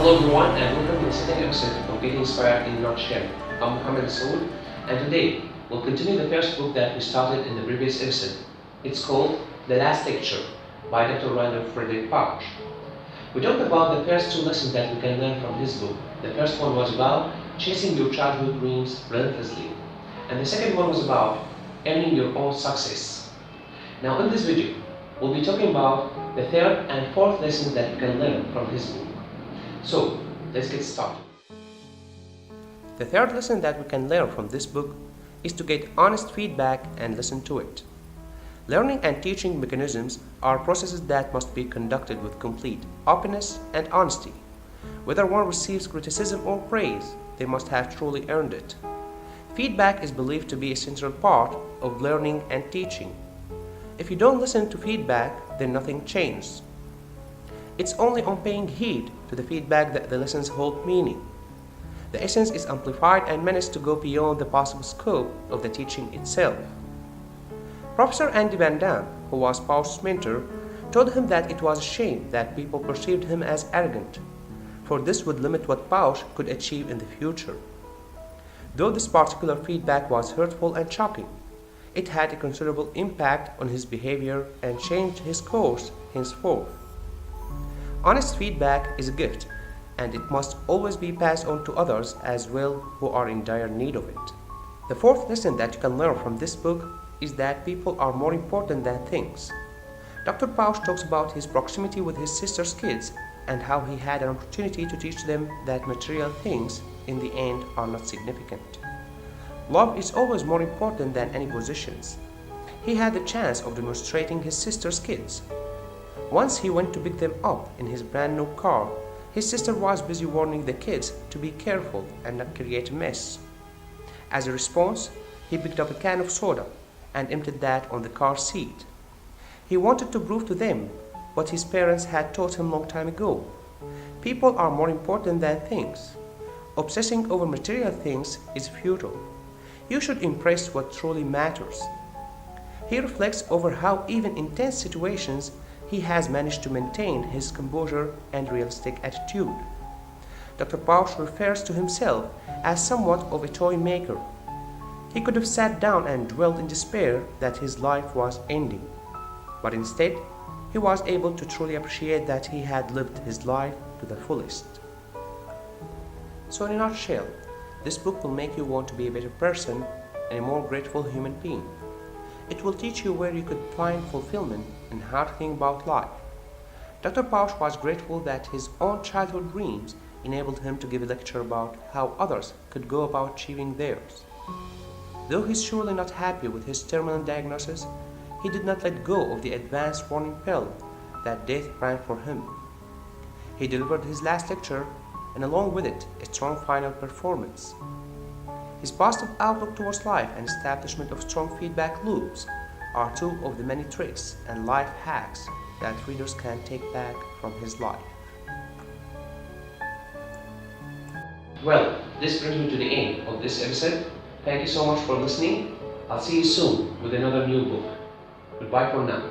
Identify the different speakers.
Speaker 1: Hello everyone and welcome to the second episode of Getting Inspired in a Nutshell. I'm Mohammed Saud and today we'll continue the first book that we started in the previous episode. It's called The Last Lecture by Dr. Randall Frederick Park. We talked about the first two lessons that we can learn from this book. The first one was about chasing your childhood dreams relentlessly, and the second one was about earning your own success. Now in this video, we'll be talking about the third and fourth lessons that you can learn from this book. So, let's get started. The third lesson that we can learn from this book is to get honest feedback and listen to it. Learning and teaching mechanisms are processes that must be conducted with complete openness and honesty. Whether one receives criticism or praise, they must have truly earned it. Feedback is believed to be a central part of learning and teaching. If you don't listen to feedback, then nothing changes. It's only on paying heed to the feedback that the lessons hold meaning. The essence is amplified and managed to go beyond the possible scope of the teaching itself. Professor Andy Van Dam, who was Pausch's mentor, told him that it was a shame that people perceived him as arrogant, for this would limit what Pausch could achieve in the future. Though this particular feedback was hurtful and shocking, it had a considerable impact on his behavior and changed his course henceforth. Honest feedback is a gift, and it must always be passed on to others as well who are in dire need of it. The fourth lesson that you can learn from this book is that people are more important than things. Dr. Pausch talks about his proximity with his sister's kids and how he had an opportunity to teach them that material things in the end are not significant. Love is always more important than any possessions. He had the chance of demonstrating his sister's kids. Once he went to pick them up in his brand new car, his sister was busy warning the kids to be careful and not create a mess. As a response, he picked up a can of soda and emptied that on the car seat. He wanted to prove to them what his parents had taught him long time ago. People are more important than things. Obsessing over material things is futile. You should impress what truly matters. He reflects over how even in tense situations he has managed to maintain his composure and realistic attitude. Dr. Pausch refers to himself as somewhat of a toy maker. He could have sat down and dwelled in despair that his life was ending, but instead he was able to truly appreciate that he had lived his life to the fullest. So in a nutshell, this book will make you want to be a better person and a more grateful human being. It will teach you where you could find fulfillment in hard things about life. Dr. Pausch was grateful that his own childhood dreams enabled him to give a lecture about how others could go about achieving theirs. Though he's surely not happy with his terminal diagnosis, he did not let go of the advanced warning pill that death rang for him. He delivered his last lecture and along with it a strong final performance. His positive outlook towards life and establishment of strong feedback loops are two of the many tricks and life hacks that readers can take back from his life. Well, this brings me to the end of this episode. Thank you so much for listening. I'll see you soon with another new book. Goodbye for now.